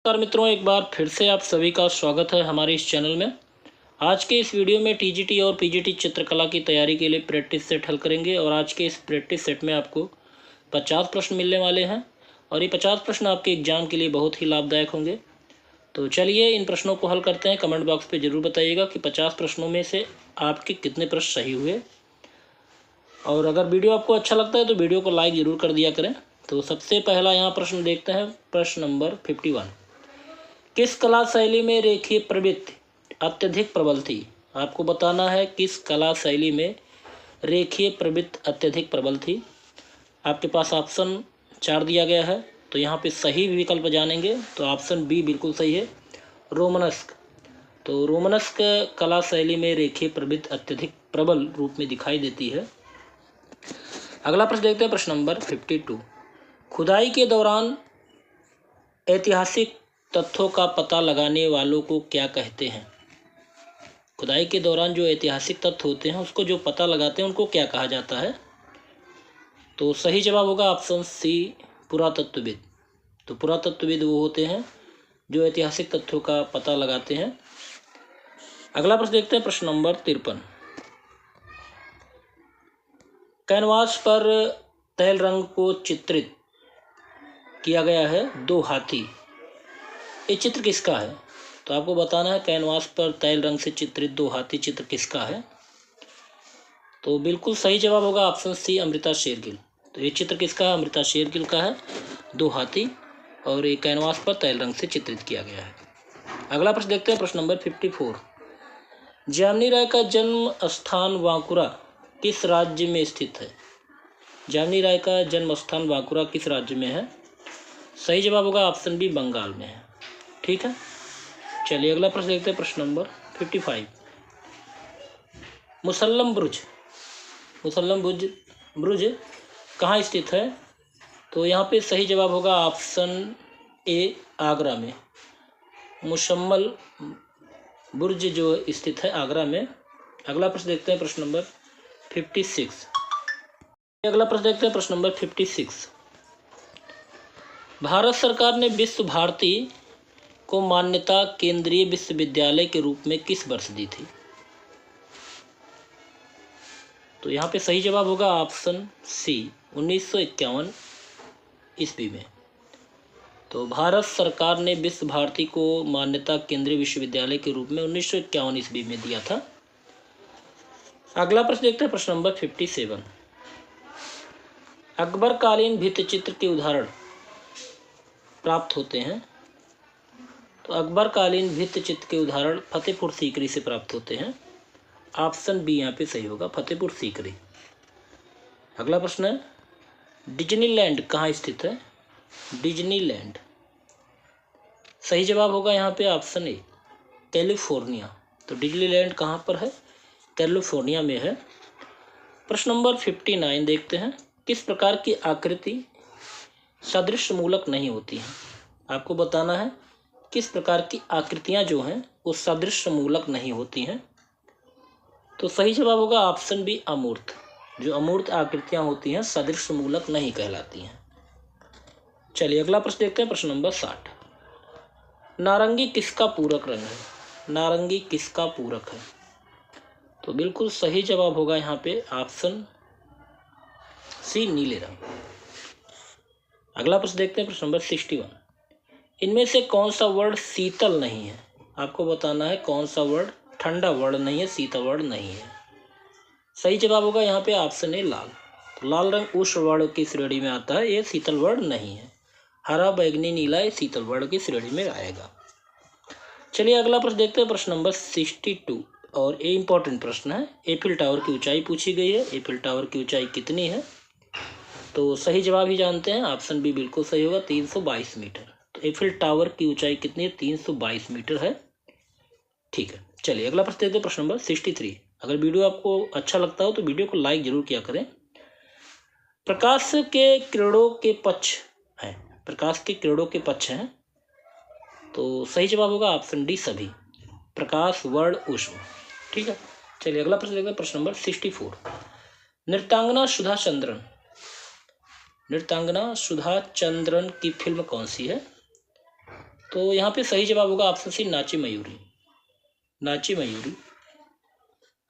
नमस्कार मित्रों, एक बार फिर से आप सभी का स्वागत है हमारे इस चैनल में। आज के इस वीडियो में टीजीटी और पीजीटी चित्रकला की तैयारी के लिए प्रैक्टिस सेट हल करेंगे और आज के इस प्रैक्टिस सेट में आपको 50 प्रश्न मिलने वाले हैं और ये 50 प्रश्न आपके एग्जाम के लिए बहुत ही लाभदायक होंगे। तो चलिए इन प्रश्नों को हल करते हैं। कमेंट बॉक्स पर ज़रूर बताइएगा कि 50 प्रश्नों में से आपके कितने प्रश्न सही हुए, और अगर वीडियो आपको अच्छा लगता है तो वीडियो को लाइक ज़रूर कर दिया करें। तो सबसे पहला यहाँ प्रश्न देखते हैं, प्रश्न नंबर 51। किस कला शैली में रेखीय प्रवृत्ति अत्यधिक प्रबल थी? आपको बताना है किस कला शैली में रेखीय प्रवृत्ति अत्यधिक प्रबल थी। आपके पास ऑप्शन 4 दिया गया है, तो यहाँ पे सही विकल्प जानेंगे तो ऑप्शन बी बिल्कुल सही है, रोमनस्क। तो रोमनस्क कला शैली में रेखीय प्रवृत्ति अत्यधिक प्रबल रूप में दिखाई देती है। अगला प्रश्न देखते हैं, प्रश्न नंबर 52। खुदाई के दौरान ऐतिहासिक तथ्यों का पता लगाने वालों को क्या कहते हैं? खुदाई के दौरान जो ऐतिहासिक तथ्य होते हैं उसको जो पता लगाते हैं उनको क्या कहा जाता है? तो सही जवाब होगा ऑप्शन सी, पुरातत्वविद। तो पुरातत्वविद वो होते हैं जो ऐतिहासिक तथ्यों का पता लगाते हैं। अगला प्रश्न देखते हैं, प्रश्न नंबर 53। कैनवास पर तैल रंग को चित्रित किया गया है 2 हाथी, ये चित्र किसका है? तो आपको बताना है कैनवास पर तैल रंग से चित्रित 2 हाथी चित्र किसका है? तो बिल्कुल सही जवाब होगा ऑप्शन सी, अमृता शेरगिल। तो ये चित्र किसका है? अमृता शेरगिल का है, 2 हाथी, और ये कैनवास पर तैल रंग से चित्रित किया गया है। अगला प्रश्न देखते हैं, प्रश्न नंबर 54। जामिनी राय का जन्म स्थान बांकुरा किस राज्य में स्थित है? जामिनी राय का जन्म स्थान बांकुरा किस राज्य में है? सही जवाब होगा ऑप्शन बी, बंगाल में है। ठीक है, चलिए अगला प्रश्न देखते हैं, प्रश्न नंबर 55। मुसल्लम बुर्ज कहाँ स्थित है? तो यहाँ पे सही जवाब होगा ऑप्शन ए, आगरा में। मुसम्मल बुर्ज जो स्थित है आगरा में। अगला प्रश्न देखते हैं, प्रश्न नंबर 56। अगला प्रश्न देखते हैं, प्रश्न नंबर 56। भारत सरकार ने विश्व भारती को मान्यता केंद्रीय विश्वविद्यालय के रूप में किस वर्ष दी थी? तो यहाँ पे सही जवाब होगा ऑप्शन सी, 1951 ईस्वी में। तो भारत सरकार ने विश्व भारती को मान्यता केंद्रीय विश्वविद्यालय के रूप में 1951 ईस्वी में दिया था। अगला प्रश्न देखते हैं, प्रश्न नंबर 57। अकबरकालीन भित्तिचित्र के उदाहरण प्राप्त होते हैं। तो अकबरकालीन भित्तिचित्र के उदाहरण फतेहपुर सीकरी से प्राप्त होते हैं। ऑप्शन बी यहाँ पे सही होगा, फतेहपुर सीकरी। अगला प्रश्न है, डिज्नीलैंड कहाँ स्थित है? डिज्नीलैंड, सही जवाब होगा यहाँ पे ऑप्शन ए, कैलिफोर्निया। तो डिज्नीलैंड कहाँ पर है? कैलिफोर्निया में है। प्रश्न नंबर 59 देखते हैं। किस प्रकार की आकृति सदृश मूलक नहीं होती हैं? आपको बताना है किस प्रकार की आकृतियां जो हैं वो सदृश मूलक नहीं होती हैं। तो सही जवाब होगा ऑप्शन बी, अमूर्त। जो अमूर्त आकृतियां होती हैं सदृश मूलक नहीं कहलाती हैं। चलिए अगला प्रश्न देखते हैं, प्रश्न नंबर 60। नारंगी किसका पूरक रंग है? नारंगी किसका पूरक है? तो बिल्कुल सही जवाब होगा यहाँ पे ऑप्शन सी, नीले रंग। अगला प्रश्न देखते हैं, प्रश्न नंबर 61। इनमें से कौन सा वर्ड शीतल नहीं है? आपको बताना है कौन सा वर्ड ठंडा वर्ड नहीं है, शीतल वर्ड नहीं है। सही जवाब होगा यहाँ पे ऑप्शन ए, लाल। तो लाल रंग उष्ण वर्ण की श्रेणी में आता है, ये शीतल वर्ण नहीं है। हरा, बैगनी, नीला ये शीतल वर्ण की श्रेणी में आएगा। चलिए अगला प्रश्न देखते हैं, प्रश्न नंबर 62, और ये इंपॉर्टेंट प्रश्न है। एफिल टावर की ऊंचाई पूछी गई है। एफिल टावर की ऊंचाई कितनी है? तो सही जवाब ही जानते हैं, ऑप्शन बी बिल्कुल सही होगा, 322 मीटर। तो एफिल टावर की ऊंचाई कितनी है? 322 मीटर है। ठीक है, चलिए अगला प्रश्न देखते हैं, प्रश्न नंबर 63। अगर वीडियो आपको अच्छा लगता हो तो वीडियो को लाइक जरूर किया करें। प्रकाश के किरणों के पक्ष हैं, प्रकाश के किरणों के पक्ष हैं। तो सही जवाब होगा ऑप्शन डी, सभी। प्रकाश, वर्ण, ऊष्मा। ठीक है, चलिए अगला प्रश्न देखते हैं, प्रश्न नंबर 64। नृत्यांगना सुधा चंद्रन की फिल्म कौन सी है? तो यहाँ पे सही जवाब होगा ऑप्शन सी, नाची मयूरी। नाची मयूरी।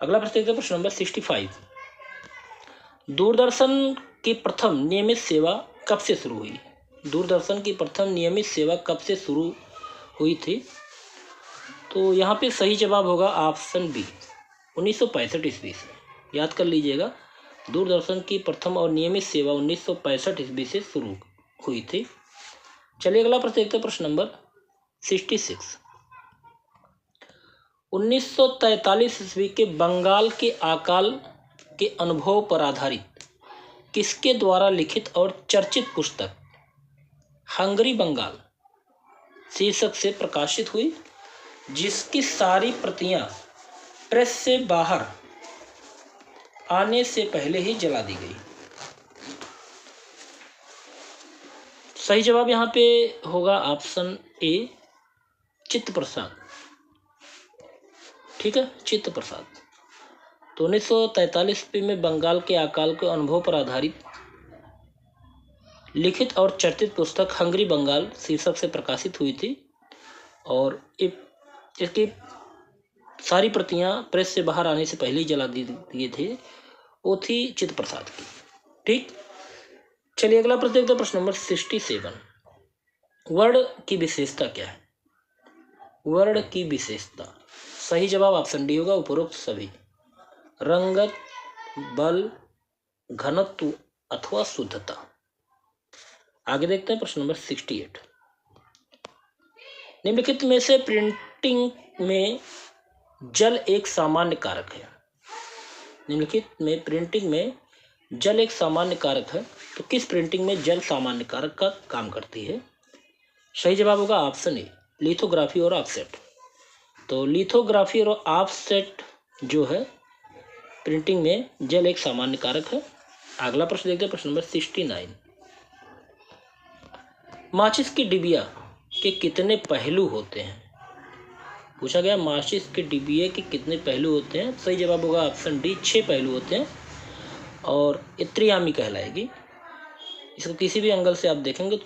अगला प्रश्न देखते हैं, प्रश्न नंबर 65। दूरदर्शन की प्रथम नियमित सेवा कब से शुरू हुई? दूरदर्शन की प्रथम नियमित सेवा कब से शुरू हुई थी? तो यहाँ पे सही जवाब होगा ऑप्शन बी, 1965 ईस्वी से। याद कर लीजिएगा, दूरदर्शन की प्रथम और नियमित सेवा 1965 ईस्वी से शुरू हुई थी। चलिए अगला प्रश्न देखते हैं, प्रश्न नंबर 66। 1943 ईस्वी के बंगाल के अकाल के अनुभव पर आधारित किसके द्वारा लिखित और चर्चित पुस्तक हंगरी बंगाल शीर्षक से प्रकाशित हुई, जिसकी सारी प्रतियां प्रेस से बाहर आने से पहले ही जला दी गई? सही जवाब यहाँ पे होगा ऑप्शन ए, चित्त प्रसाद। ठीक है, चित्त प्रसाद। तो 1943 ईस्वी में बंगाल के अकाल के अनुभव पर आधारित लिखित और चर्चित पुस्तक हंगरी बंगाल शीर्षक से प्रकाशित हुई थी, और इसकी सारी प्रतियां प्रेस से बाहर आने से पहले ही जला दिए थे, वो थी चित्त प्रसाद की। ठीक, चलिए अगला प्रश्न देखते हैं, प्रश्न नंबर 67। वर्ण की विशेषता क्या है? वर्ण की विशेषता, सही जवाब ऑप्शन डी होगा, उपरोक्त सभी। रंगत, बल, घनत्व अथवा शुद्धता। आगे देखते हैं, प्रश्न नंबर 68। निम्नलिखित में से प्रिंटिंग में जल एक सामान्य कारक है। निम्नलिखित में प्रिंटिंग में जल एक सामान्य कारक है, तो किस प्रिंटिंग में जल सामान्य कारक का काम करती है? सही जवाब होगा ऑप्शन ए, लिथोग्राफी और ऑफसेट। तो लिथोग्राफी और ऑफसेट जो है, प्रिंटिंग में जल एक सामान्य कारक है। अगला प्रश्न देखते हैं, प्रश्न नंबर 69। माचिस की डिबिया के कितने पहलू होते हैं? पूछा गया माचिस के डिबिया के कितने पहलू होते हैं? सही जवाब होगा ऑप्शन डी, 6 पहलू होते हैं, और ये त्रियामी कहलाएगी। इसको किसी भी एंगल से आप देखेंगे तो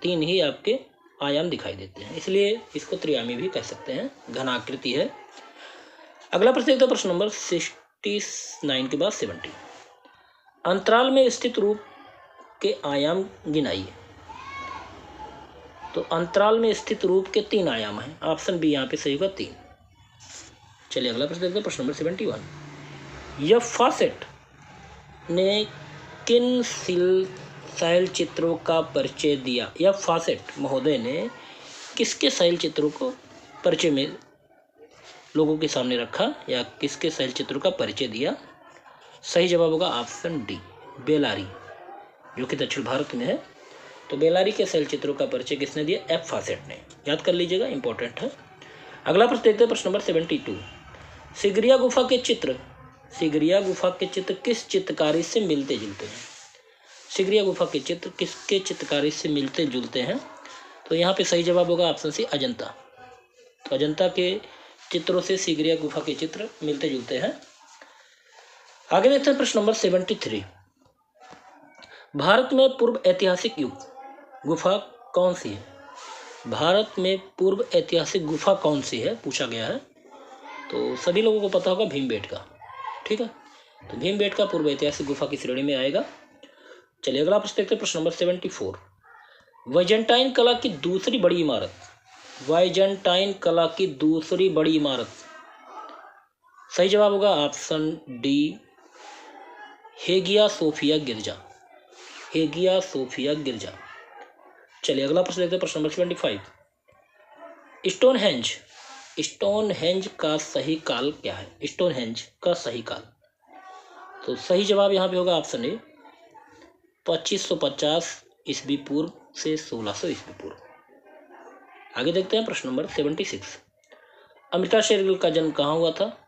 तीन ही आपके आयाम दिखाई देते हैं, इसलिए इसको त्रियामी भी कह सकते हैं, घनाकृति है। अगला प्रश्न देखते हैं, प्रश्न नंबर 69 के बाद 70। अंतराल में स्थित रूप के आयाम गिनाइए। तो अंतराल में स्थित रूप के 3 आयाम हैं, ऑप्शन बी यहाँ पे सही होगा 3। चलिए अगला प्रश्न देखते हैं, प्रश्न नंबर 71। यह फॉसेट ने किन शैल चित्रों का परिचय दिया? यह फॉसेट महोदय ने किसके शैल चित्रों को परिचय में लोगों के सामने रखा, या किसके शैल चित्रों का परिचय दिया? सही जवाब होगा ऑप्शन डी, बेलारी, जो कि दक्षिण भारत में है। तो बेलारी के शैल चित्रों का परिचय किसने दिया? एफ फॉसेट ने। याद कर लीजिएगा, इंपॉर्टेंट है। अगला प्रश्न देखते हैं, प्रश्न नंबर 72। सिगरिया गुफा के चित्र किस चित्रकारी से मिलते जुलते हैं? सिगरिया गुफा के चित्र किसके चित्रकारी से मिलते जुलते हैं? तो यहाँ पे सही जवाब होगा ऑप्शन सी, अजंता। तो अजंता के चित्रों से सिगरिया गुफा के चित्र मिलते जुलते हैं। आगे देखते हैं, प्रश्न नंबर 73। भारत में पूर्व ऐतिहासिक युग गुफा कौन सी है? भारत में पूर्व ऐतिहासिक गुफा कौन सी है, पूछा गया है। तो सभी लोगों को पता होगा भीमबेटका। ठीक है, तो भीमबेटका पूर्व ऐतिहासिक गुफा की श्रेणी में आएगा। चलिए अगला प्रश्न देखते हैं, प्रश्न नंबर 74। वाइजेंटाइन कला की दूसरी बड़ी इमारत, वाइजेंटाइन कला की दूसरी बड़ी इमारत, सही जवाब होगा ऑप्शन डी, हेगिया सोफिया गिरजा। हेगिया सोफिया गिरजा। चलिए अगला प्रश्न देखते हैं, प्रश्न नंबर 75। स्टोनहेंज का सही काल क्या है? स्टोनहेंज का सही काल, तो सही जवाब यहाँ पे होगा ऑप्शन ए, 2550 ईस्वी पूर्व से 1600 ईस्वी पूर्व। आगे देखते हैं, प्रश्न नंबर 76। अमृता शेरगिल का जन्म कहाँ हुआ था?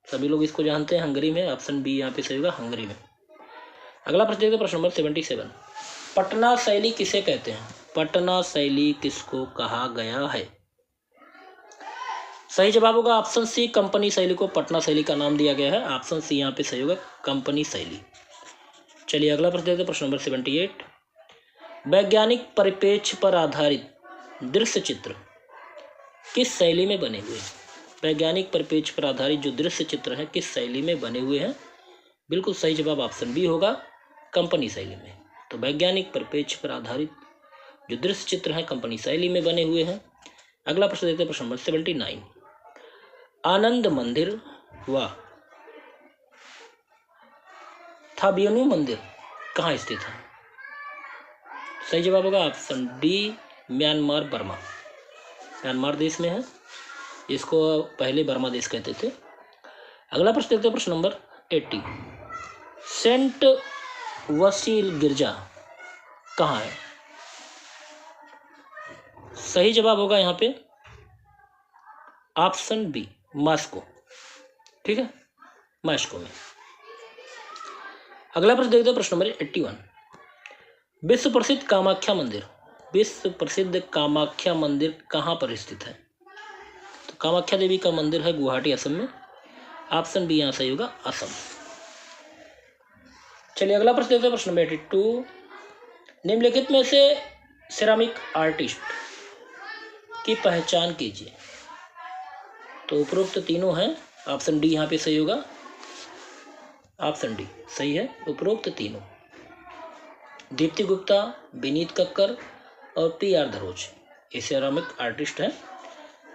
सभी लोग इसको जानते हैं, हंगरी में। ऑप्शन बी यहाँ पे सही होगा, हंगरी में। अगला प्रश्न देखते हैं, प्रश्न नंबर 77। पटना शैली किसे कहते हैं? पटना शैली किसको कहा गया है? सही जवाब होगा ऑप्शन सी, कंपनी शैली को पटना शैली का नाम दिया गया है। ऑप्शन सी यहाँ पे सही होगा, कंपनी शैली। चलिए अगला प्रश्न देखते हैं, प्रश्न नंबर 78। वैज्ञानिक परिप्रेक्ष्य पर आधारित दृश्य चित्र किस शैली में बने हुए हैं? वैज्ञानिक परिप्रेक्ष्य पर आधारित जो दृश्य चित्र हैं किस शैली में बने हुए हैं? बिल्कुल सही जवाब ऑप्शन बी होगा, कंपनी शैली में। तो वैज्ञानिक परिप्रेक्ष्य पर आधारित जो दृश्य चित्र हैं कंपनी शैली में बने हुए हैं। अगला प्रश्न देखते हैं, प्रश्न नंबर 79। आनंद मंदिर व थाबियनु मंदिर कहाँ स्थित है? सही जवाब होगा option D, Myanmar Burma. Myanmar देश में है, इसको पहले बर्मा देश कहते थे। अगला प्रश्न देखते हैं, प्रश्न नंबर 80। सेंट वसील गिरजा कहाँ है? सही जवाब होगा यहाँ पे ऑप्शन बी, मॉस्को। ठीक है, मॉस्को में। अगला प्रश्न देखते हैं, प्रश्न नंबर 81। विश्व प्रसिद्ध कामाख्या मंदिर, विश्व प्रसिद्ध कामाख्या मंदिर कहाँ पर स्थित है? तो कामाख्या देवी का मंदिर है गुवाहाटी, असम में। ऑप्शन बी यहाँ सही होगा, असम। चलिए अगला प्रश्न देखते हैं, प्रश्न नंबर 82। निम्नलिखित में से सिरामिक आर्टिस्ट की पहचान कीजिए। तो उपरोक्त तीनों हैं, ऑप्शन डी यहाँ पे सही होगा, ऑप्शन डी सही है, उपरोक्त तीनों। दीप्ति गुप्ता, विनीत कक्कर और पी.आर. धरोज ये सिरामिक आर्टिस्ट हैं।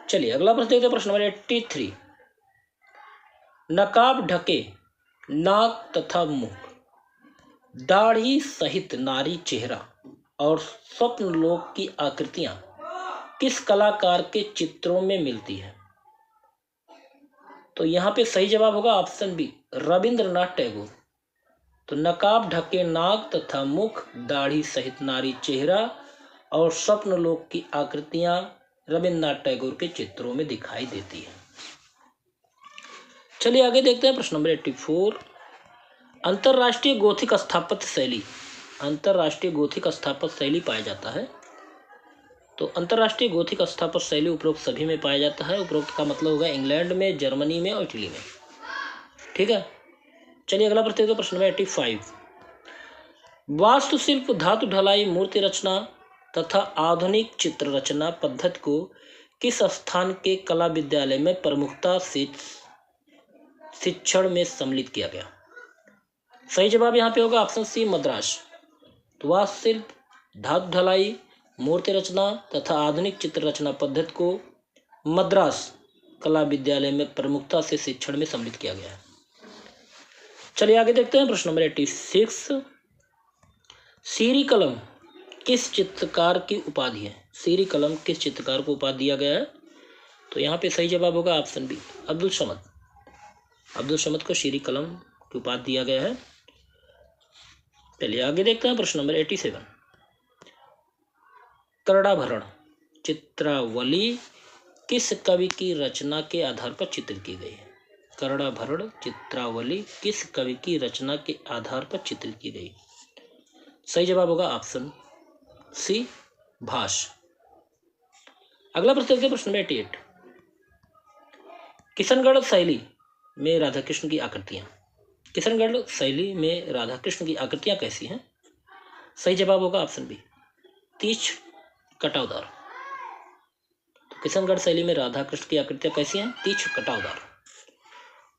चलिए अगला प्रश्न देखते हैं, प्रश्न नंबर 83। नकाब ढके नाक तथा मुख, दाढ़ी सहित नारी चेहरा और स्वप्न लोक की आकृतियां किस कलाकार के चित्रों में मिलती है? तो यहाँ पे सही जवाब होगा ऑप्शन बी, रविंद्रनाथ टैगोर। तो नकाब ढके नाक तथा मुख, दाढ़ी सहित नारी चेहरा और स्वप्न लोक की आकृतियां रविंद्रनाथ टैगोर के चित्रों में दिखाई देती है। चलिए आगे देखते हैं, प्रश्न नंबर 84। अंतरराष्ट्रीय गोथिक स्थापत्य शैली, अंतरराष्ट्रीय गोथिक स्थापत्य शैली पाया जाता है। तो अंतरराष्ट्रीय गोथिक स्थापत्य शैली उपरोक्त सभी में पाया जाता है। उपरोक्त का मतलब होगा इंग्लैंड में, जर्मनी में और इटली में। ठीक है, चलिए अगला प्रश्न देखते हैं, प्रश्न नंबर 85। वास्तुशिल्प, धातु ढलाई, मूर्ति रचना तथा आधुनिक चित्र रचना पद्धति को किस स्थान के कला विद्यालय में प्रमुखता से शिक्षण में सम्मिलित किया गया? सही जवाब यहाँ पे होगा ऑप्शन सी, मद्रास। तो वास्तुशिल्प, धातु ढलाई, मूर्ति रचना तथा आधुनिक चित्र रचना पद्धति को मद्रास कला विद्यालय में प्रमुखता से शिक्षण में सम्मिलित किया गया है। चलिए आगे देखते हैं, प्रश्न नंबर 86। सीरी कलम किस चित्रकार की उपाधि है? सीरी कलम किस चित्रकार को उपाधि दिया गया है? तो यहाँ पे सही जवाब होगा ऑप्शन बी, अब्दुल समद। अब्दुल समद को सीरी कलम की उपाधि दिया गया है। चलिए आगे देखते हैं, प्रश्न नंबर 87। कर्णाभरण चित्रावली किस कवि की रचना के आधार पर चित्रित की गई है? कर्णाभरण चित्रावली किस कवि की रचना के आधार पर चित्रित की गई? सही जवाब होगा ऑप्शन सी, भास। अगला प्रश्न देखते हैं, प्रश्न नंबर 88। किशनगढ़ शैली में राधाकृष्ण की आकृतियां, किशनगढ़ शैली में राधाकृष्ण की आकृतियां कैसी हैं? सही जवाब होगा ऑप्शन बी, तीक्ष्ण कटावदार। तो किशनगढ़ शैली में राधाकृष्ण की आकृतियां कैसी हैं? तीक्ष्ण कटावदार।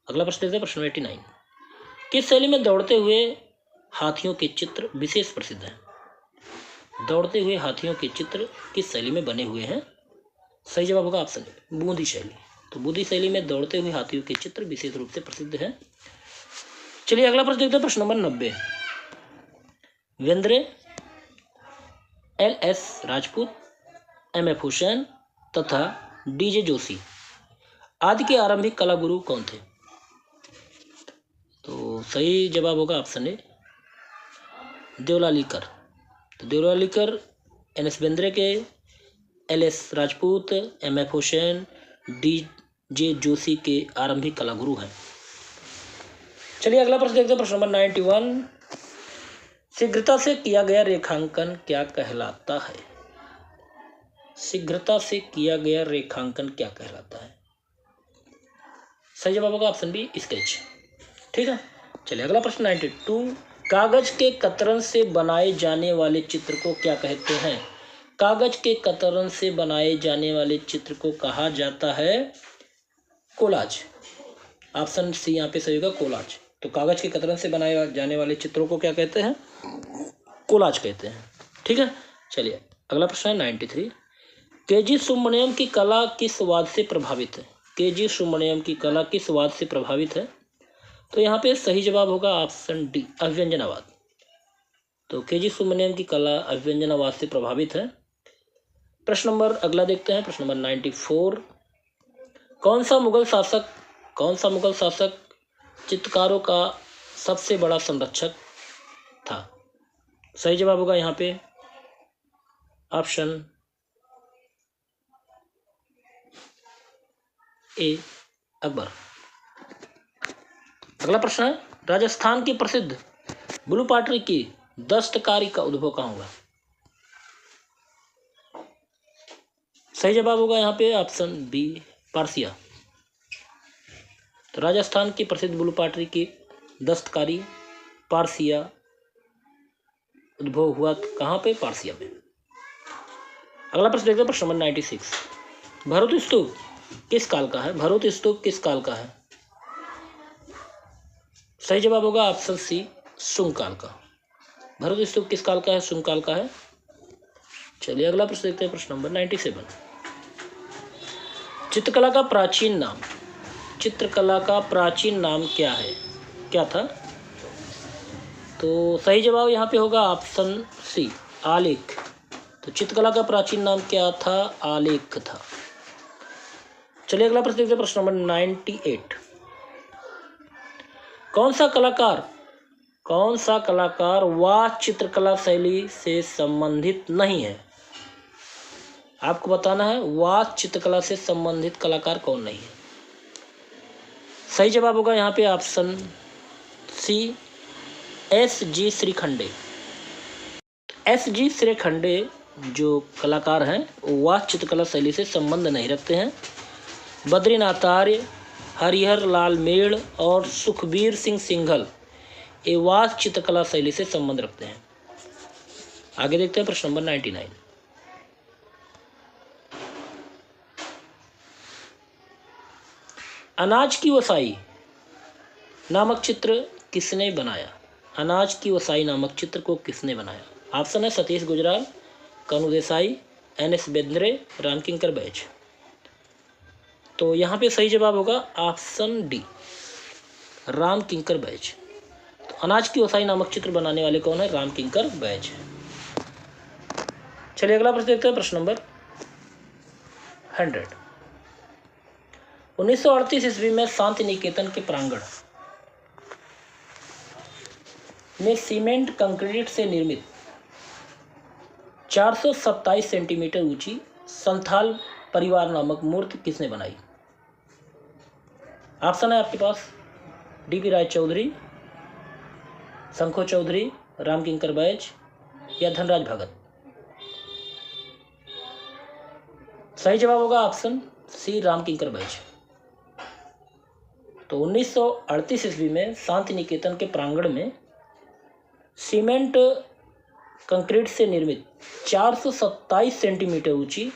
अगला प्रश्न देखते हैं, प्रश्न 89। किस शैली में दौड़ते हुए हाथियों के चित्र विशेष प्रसिद्ध हैं? दौड़ते हुए हाथियों के चित्र किस शैली में बने हुए हैं? सही जवाब होगा ऑप्शन ए, बूंदी शैली। तो बूंदी शैली में दौड़ते हुए हाथियों के चित्र विशेष रूप से प्रसिद्ध हैं। चलिए अगला प्रश्न देखते हैं, प्रश्न number 90। Vendre, L S. Rajput, M F. Hussain तथा डी.जे. जोशी आदि के आरंभिक कला गुरु कौन थे? तो सही जवाब होगा ऑप्शन ए, देवलालीकर। तो देवलालीकर एन.एस. बेंद्रे के, LS. Rajput, M F. Hussain, DJ. Joshi के आरंभिक कला गुरु हैं। चलिए अगला प्रश्न देखते हैं, प्रश्न नंबर 91। शीघ्रता से किया गया रेखांकन क्या कहलाता है? शीघ्रता से किया गया रेखांकन क्या कहलाता है? सही जवाब होगा ऑप्शन बी, स्केच। ठीक है, चलिए अगला प्रश्न 92। कागज के कतरन से बनाए जाने वाले चित्र को क्या कहते हैं? कागज के कतरन से बनाए जाने वाले चित्र को कहा जाता है कोलाज। ऑप्शन सी यहाँ पे सही होगा, कोलाज। तो कागज के कतरन से बनाए जाने वाले चित्रों को क्या कहते हैं? कोलाज कहते हैं। ठीक है, चलिए अगला प्रश्न है 93। केजी सुब्रमण्यम की कला किस वाद से प्रभावित है? केजी सुब्रमण्यम की कला किस वाद से प्रभावित है? तो यहाँ पे सही जवाब होगा ऑप्शन डी, अभिव्यंजनावाद। तो केजी सुब्रमण्यम की कला अभिव्यंजनावाद से प्रभावित है। प्रश्न नंबर अगला देखते हैं, प्रश्न नंबर 94। कौन सा मुगल शासक चित्रकारों का सबसे बड़ा संरक्षक था? सही जवाब होगा यहाँ पे ऑप्शन ए, अकबर। अगला प्रश्न है, राजस्थान की प्रसिद्ध ब्लू पॉटरी की दस्तकारी का उद्भव कहाँ हुआ? सही जवाब होगा यहाँ पे ऑप्शन बी, पारसिया। तो राजस्थान की प्रसिद्ध ब्लू पॉटरी की दस्तकारी पारसिया उद्भव हुआ कहाँ पे? पारसिया में। अगला प्रश्न देखते हैं, प्रश्न नंबर 96। भरूच स्तूप किस काल का है? भरूच स्तूप किस काल का है? सही जवाब होगा ऑप्शन सी, शुंग काल का। भरूच स्तूप किस काल का है? शुंग काल का है। चलिए अगला प्रश्न देखते हैं, प्रश्न नंबर 97। चित्रकला का प्राचीन नाम क्या है? क्या था? तो सही जवाब यहाँ पे होगा ऑप्शन सी, आलेख। तो चित्रकला का प्राचीन नाम क्या था? आलेख था। चलिए अगला प्रश्न देखते हैं, प्रश्न नंबर 98। कौन सा कलाकार वह चित्रकला शैली से संबंधित नहीं है? आपको बताना है वह चित्रकला से संबंधित कलाकार कौन नहीं है। सही जवाब होगा यहाँ पे option C, S G. Shrikhande. S G. Shrikhande जो कलाकार हैं वह चित्रकला शैली से संबंध नहीं रखते हैं। बद्रीनाथ आर्य, हरिहर लाल मेड़ और सुखबीर सिंह सिंघल ये वह चित्रकला शैली से संबंध रखते हैं। आगे देखते हैं, प्रश्न नंबर 99। अनाज की वसाई नामक चित्र किसने बनाया? अनाज की वसाई नामक चित्र को किसने बनाया? ऑप्शन है सतीश गुजराल, कानू देसाई, एन.एस. बेंद्रे, रामकिंकर बैज। तो यहाँ पे सही जवाब होगा ऑप्शन डी, रामकिंकर बैज। तो अनाज की वसाई नामक चित्र बनाने वाले कौन है? रामकिंकर बैज। चलिए अगला प्रश्न देखते हैं, प्रश्न नंबर 100। 1938 ईस्वी में शांति निकेतन के प्रांगण में सीमेंट कंक्रीट से निर्मित 427 सेंटीमीटर ऊंची संथाल परिवार नामक मूर्ति किसने बनाई? ऑप्शन है आपके पास डी.बी. राय चौधरी, शंखो चौधरी, रामकिंकर बैज या धनराज भगत। सही जवाब होगा ऑप्शन सी, रामकिंकर बैज। तो 1938 ईस्वी में शांति निकेतन के प्रांगण में सीमेंट कंक्रीट से निर्मित 427 सेंटीमीटर ऊंची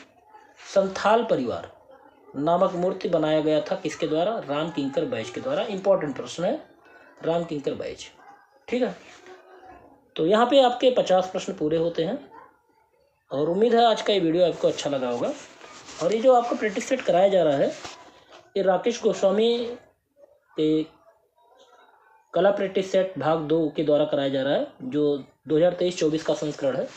संथाल परिवार नामक मूर्ति बनाया गया था। किसके द्वारा? रामकिंकर बैज के द्वारा। इंपॉर्टेंट प्रश्न है, रामकिंकर बैज। ठीक है, तो यहाँ पे आपके 50 प्रश्न पूरे होते हैं और उम्मीद है आज का ये वीडियो आपको अच्छा लगा होगा। और ये जो आपको प्रैक्टिस सेट कराया जा रहा है ये राकेश गोस्वामी के कला प्रैक्टिस सेट भाग 2 के द्वारा कराया जा रहा है, जो 2023-24 का संस्करण है।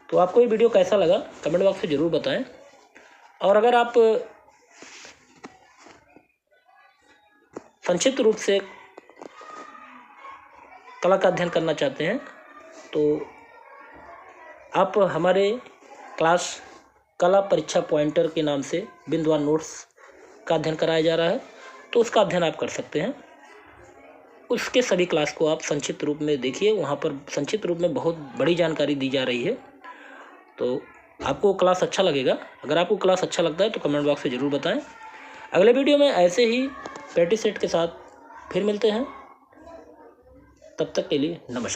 तो आपको ये वीडियो कैसा लगा कमेंट बॉक्स में ज़रूर बताएं। और अगर आप संक्षिप्त रूप से कला का अध्ययन करना चाहते हैं तो आप हमारे क्लास कला परीक्षा पॉइंटर के नाम से बिंदुवार नोट्स का अध्ययन कराया जा रहा है, तो उसका अध्ययन आप कर सकते हैं। उसके सभी क्लास को आप संक्षिप्त रूप में देखिए, वहाँ पर संक्षिप्त रूप में बहुत बड़ी जानकारी दी जा रही है। तो आपको क्लास अच्छा लगेगा। अगर आपको क्लास अच्छा लगता है तो कमेंट बॉक्स में ज़रूर बताएं। अगले वीडियो में ऐसे ही प्रैक्टिस सेट के साथ फिर मिलते हैं। तब तक के लिए नमस्कार।